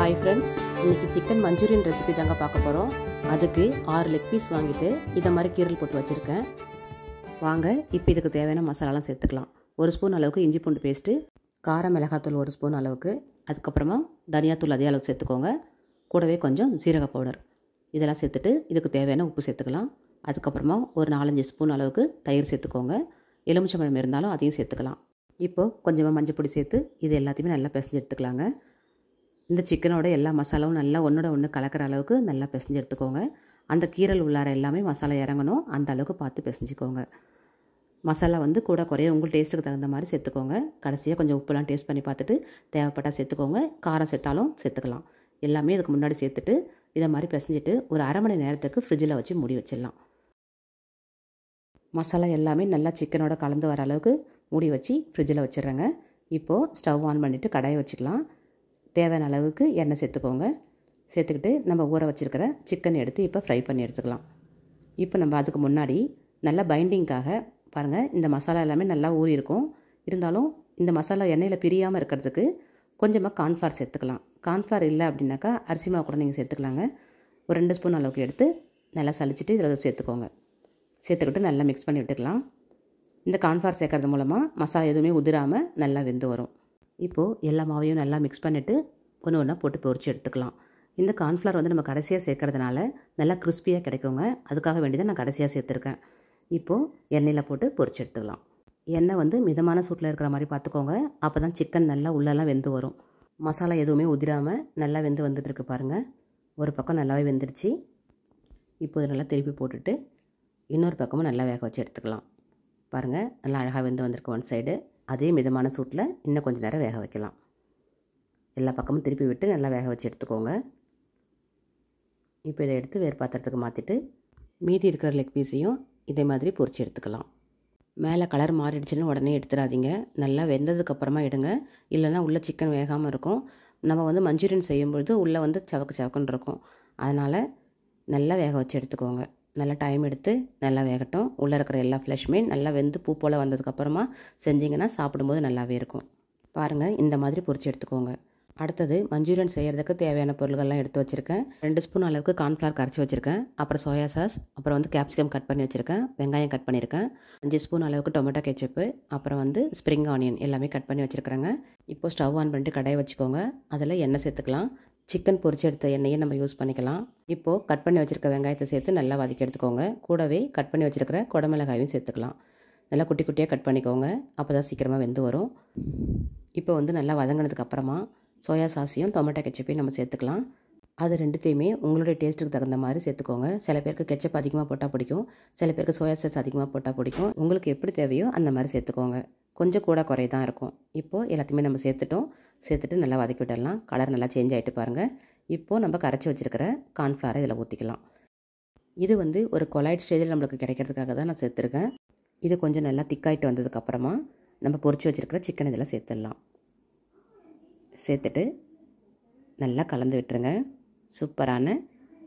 Hi friends, இன்றைக்கி chicken Manchurian recipe தாங்க பார்க்க போகிறோம். அதுக்கு 6 லெக் பீஸ் வாங்கிட்டு இதை மாதிரி கீரல் போட்டு வச்சுருக்கேன். வாங்க இப்போ இதுக்கு தேவையான மசாலாலாம் சேர்த்துக்கலாம். 1 ஸ்பூன் அளவுக்கு இஞ்சி பூண்டு பேஸ்ட்டு, கார மிளகாத்தூள் 1 ஸ்பூன் அளவுக்கு, அதுக்கப்புறமா தனியாத்தூள் அதே அளவுக்கு சேர்த்துக்கோங்க. கூடவே கொஞ்சம் சீரக பவுடர் இதெல்லாம் சேர்த்துட்டு இதுக்கு தேவையான உப்பு சேர்த்துக்கலாம். அதுக்கப்புறமா ஒரு 4-5 ஸ்பூன் அளவுக்கு தயிர் சேர்த்துக்கோங்க. எலுமிச்சம்பழம் இருந்தாலும் அதையும் சேர்த்துக்கலாம். இப்போது கொஞ்சமாக மஞ்சள் பொடி சேர்த்து இது எல்லாத்தையுமே நல்லா பிசைஞ்சு எடுத்துக்கலாங்க. இந்த சிக்கனோட எல்லா மசாலாவும் நல்லா ஒன்றோட ஒன்று கலக்கிற அளவுக்கு நல்லா பிசைஞ்சு எடுத்துக்கோங்க. அந்த கீரல் உள்ளார எல்லாமே மசாலா இறங்கணும், அந்த அளவுக்கு பார்த்து பிசைஞ்சிக்கோங்க. மசாலா கூட குறைய உங்கள் டேஸ்ட்டுக்கு தகுந்த மாதிரி சேர்த்துக்கோங்க. கடைசியாக கொஞ்சம் உப்புலாம் டேஸ்ட் பண்ணி பார்த்துட்டு தேவைப்பட்டால் சேர்த்துக்கோங்க. காரம் சேர்த்தாலும் சேர்த்துக்கலாம். எல்லாமே இதுக்கு முன்னாடி சேர்த்துட்டு இதை மாதிரி பிசைஞ்சிட்டு ஒரு அரை மணி நேரத்துக்கு ஃப்ரிட்ஜில் வச்சு மூடி வச்சிடலாம். மசாலா எல்லாமே நல்லா சிக்கனோட கலந்து வர அளவுக்கு மூடி வச்சு ஃப்ரிட்ஜில் வச்சிடுறேங்க. இப்போது ஸ்டவ் ஆன் பண்ணிவிட்டு கடாயை வச்சுக்கலாம். தேவையான அளவுக்கு எண்ணெய் சேர்த்துக்கோங்க. சேர்த்துக்கிட்டு நம்ம ஊற வச்சுருக்கிற சிக்கன் எடுத்து இப்போ ஃப்ரை பண்ணி எடுத்துக்கலாம். இப்போ நம்ம அதுக்கு முன்னாடி நல்லா பைண்டிங்காக பாருங்கள், இந்த மசாலா எல்லாமே நல்லா ஊறி இருக்கும். இருந்தாலும் இந்த மசாலா எண்ணெயில் பிரியாமல் இருக்கிறதுக்கு கொஞ்சமாக கார்ன்ஃப்ளவர் சேர்த்துக்கலாம். கார்ன்ஃப்ளவர் இல்லை அப்படின்னாக்கா அரிசி மாவு கூட நீங்கள் சேர்த்துக்கலாங்க. ஒரு 2 ஸ்பூன் அளவுக்கு எடுத்து நல்லா சலிச்சிட்டு இதில் சேர்த்துக்கோங்க. சேர்த்துக்கிட்டு நல்லா மிக்ஸ் பண்ணி விட்டுக்கலாம். இந்த கார்ன்ஃப்ளவர் சேர்க்கறது மூலமாக மசாலா எதுவுமே உதிராமல் நல்லா வெந்து வரும். இப்போது எல்லா மாவையும் நல்லா மிக்ஸ் பண்ணிவிட்டு ஒன்று ஒன்றா போட்டு பொரிச்சு எடுத்துக்கலாம். இந்த கார்ன்ஃப்ளவர் நம்ம கடைசியாக சேர்க்கறதுனால நல்லா கிறிஸ்பியாக கிடைக்குங்க. அதுக்காக வேண்டி தான் நான் கடைசியாக சேர்த்துருக்கேன். இப்போது எண்ணெயில் போட்டு பொரிச்சு எடுத்துக்கலாம். எண்ணெய் மிதமான சூட்டில் இருக்கிற மாதிரி பார்த்துக்கோங்க. அப்போ தான் சிக்கன் நல்லா உள்ளெல்லாம் வெந்து வரும். மசாலா எதுவுமே உதிராமல் நல்லா வெந்து வந்துட்டுருக்கு பாருங்கள். ஒரு பக்கம் நல்லாவே வெந்துடுச்சு. இப்போ இதை நல்லா திருப்பி போட்டுட்டு இன்னொரு பக்கமும் நல்லா வேக வச்சு எடுத்துக்கலாம். பாருங்கள், நல்லா அழகாக வெந்து வந்திருக்கு ஒன் சைடு. அதே மிதமான சூட்டில் இன்னும் கொஞ்சம் நேரம் வேக வைக்கலாம். எல்லா பக்கமும் திருப்பி விட்டு நல்லா வேக வச்சு எடுத்துக்கோங்க. இப்போ இதை எடுத்து வேறு பாத்திரத்துக்கு மாற்றிட்டு மீதி இருக்கிற லெக் பீஸையும் இதே மாதிரி பொரிச்சு எடுத்துக்கலாம். மேலே கலர் மாறிடுச்சுன்னு உடனே எடுத்துடாதீங்க. நல்லா வெந்ததுக்கப்புறமா எடுங்க. இல்லைனா உள்ளே சிக்கன் வேகாமல் இருக்கும். நம்ம மஞ்சூரியன் செய்யும்பொழுது உள்ளே சவக்கு சவக்குன்னு இருக்கும். அதனால் நல்லா வேக வச்சு எடுத்துக்கோங்க. நல்லா டைம் எடுத்து நல்லா வேகட்டும். உள்ளே இருக்கிற எல்லா ஃப்ளஷுமே நல்லா வெந்து பூ போல் வந்ததுக்கப்புறமா செஞ்சிங்கன்னா சாப்பிடும்போது நல்லாவே இருக்கும். பாருங்கள், இந்த மாதிரி பொரிச்சு எடுத்துக்கோங்க. அடுத்தது மஞ்சூரியன் செய்கிறதுக்கு தேவையான பொருள்கள்லாம் எடுத்து வச்சுருக்கேன். 2 ஸ்பூன் அளவுக்கு கார்ன்ஃப்ளவர் கரைச்சி வச்சுருக்கேன். அப்புறம் சோயா சாஸ், அப்புறம் கேப்சிகம் கட் பண்ணி வச்சுருக்கேன். வெங்காயம் கட் பண்ணியிருக்கேன். 5 ஸ்பூன் அளவுக்கு டொமேட்டோ கெச்சப்பு, அப்புறம் ஸ்ப்ரிங் ஆனியன் எல்லாமே கட் பண்ணி வச்சுருக்கிறேங்க. இப்போது ஸ்டவ் ஆன் பண்ணிட்டு கடாயை வச்சுக்கோங்க. அதில் எண்ணெய் சேர்த்துக்கலாம். சிக்கன் பொரிச்சு எடுத்த எண்ணெயை நம்ம யூஸ் பண்ணிக்கலாம். இப்போது கட் பண்ணி வச்சுருக்க வெங்காயத்தை சேர்த்து நல்லா வதக்கி எடுத்துக்கோங்க. கூடவே கட் பண்ணி வச்சுருக்கிற குடமிளகாயும் சேர்த்துக்கலாம். நல்லா குட்டி குட்டியாக கட் பண்ணிக்கோங்க. அப்போ தான் சீக்கிரமாக வெந்து வரும். இப்போ நல்லா வதங்கினதுக்கு அப்புறமா சோயா சாஸையும் டொமேட்டோ கெச்சப்பையும் நம்ம சேர்த்துக்கலாம். அது ரெண்டுத்தையுமே உங்களுடைய டேஸ்ட்டுக்கு தகுந்த மாதிரி சேர்த்துக்கோங்க. சில பேருக்கு கெச்சப் அதிகமாக போட்டால் பிடிக்கும், சில பேருக்கு சோயா சாஸ் அதிகமாக போட்டால் பிடிக்கும். உங்களுக்கு எப்படி தேவையோ அந்த மாதிரி சேர்த்துக்கோங்க. கொஞ்சம் கூட குறை தான் இருக்கும். இப்போது எல்லாத்தையுமே நம்ம சேர்த்துட்டு நல்லா வதக்கி விட்டுடலாம். கலர் நல்லா சேஞ்ச் ஆகிட்டு பாருங்கள். இப்போது நம்ம கரைச்சி வச்சுருக்கிற கார்ன்ஃப்ளவரை இதில் ஊற்றிக்கலாம். இது ஒரு கொலாய்ட் ஸ்டேஜில் நம்மளுக்கு கிடைக்கிறதுக்காக தான் நான் சேர்த்துருக்கேன். இது கொஞ்சம் நல்லா திக்காயிட்டு வந்ததுக்கப்புறமா நம்ம பொரிச்சு வச்சுருக்கிற சிக்கன் இதில் சேர்த்துடலாம். சேர்த்துட்டு நல்லா கலந்து விட்டுருங்க. சூப்பரான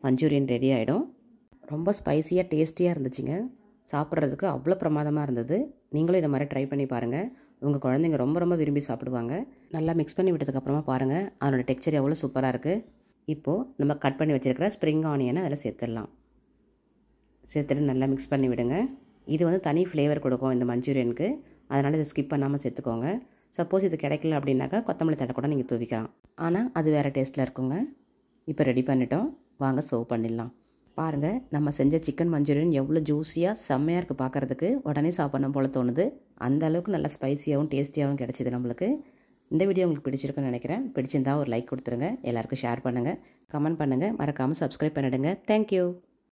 மஞ்சூரியன் ரெடி ஆகிடும். ரொம்ப ஸ்பைஸியாக டேஸ்டியாக இருந்துச்சுங்க. சாப்பிட்றதுக்கு அவ்வளோ பிரமாதமாக இருந்தது. நீங்களும் இதை மாதிரி ட்ரை பண்ணி பாருங்கள். உங்கள் குழந்தைங்க ரொம்ப ரொம்ப விரும்பி சாப்பிடுவாங்க. நல்லா மிக்ஸ் பண்ணி விட்டதுக்கப்புறமா பாருங்கள், அதனோட டெக்ஸ்சர் எவ்வளோ சூப்பராக இருக்குது. இப்போது நம்ம கட் பண்ணி வச்சுருக்கிற ஸ்ப்ரிங் ஆனியனை அதில் சேர்த்துடலாம். சேர்த்துட்டு நல்லா மிக்ஸ் பண்ணி விடுங்க. இது தனி ஃப்ளேவர் கொடுக்கும் இந்த மஞ்சூரியனுக்கு. அதனால் இதை ஸ்கிப் பண்ணாமல் சேர்த்துக்கோங்க. சப்போஸ் இது கிடைக்கல அப்படின்னாக்கா கொத்தமல்லி தடை கூட நீங்கள் தூவிக்கலாம். ஆனால் அது வேறு டேஸ்ட்டில் இருக்குங்க. இப்போ ரெடி பண்ணிட்டோம். வாங்க சர்வ் பண்ணிடலாம். பாருங்கள், நம்ம செஞ்ச சிக்கன் மஞ்சூரியன் எவ்வளோ ஜூஸியாக செம்மையாக இருக்குது. பார்க்குறதுக்கு உடனே சாப்பிடணும் போல் தோணுது. அந்த அளவுக்கு நல்லா ஸ்பைஸியாகவும் டேஸ்டியாகவும் கிடச்சிது நம்மளுக்கு. இந்த வீடியோ உங்களுக்கு பிடிச்சிருக்குன்னு நினைக்கிறேன். பிடிச்சிருந்தா ஒரு லைக் கொடுத்துருங்க. எல்லாருக்கும் ஷேர் பண்ணுங்கள், கமெண்ட் பண்ணுங்கள், மறக்காமல் சப்ஸ்கிரைப் பண்ணிவிடுங்க. தேங்க்யூ.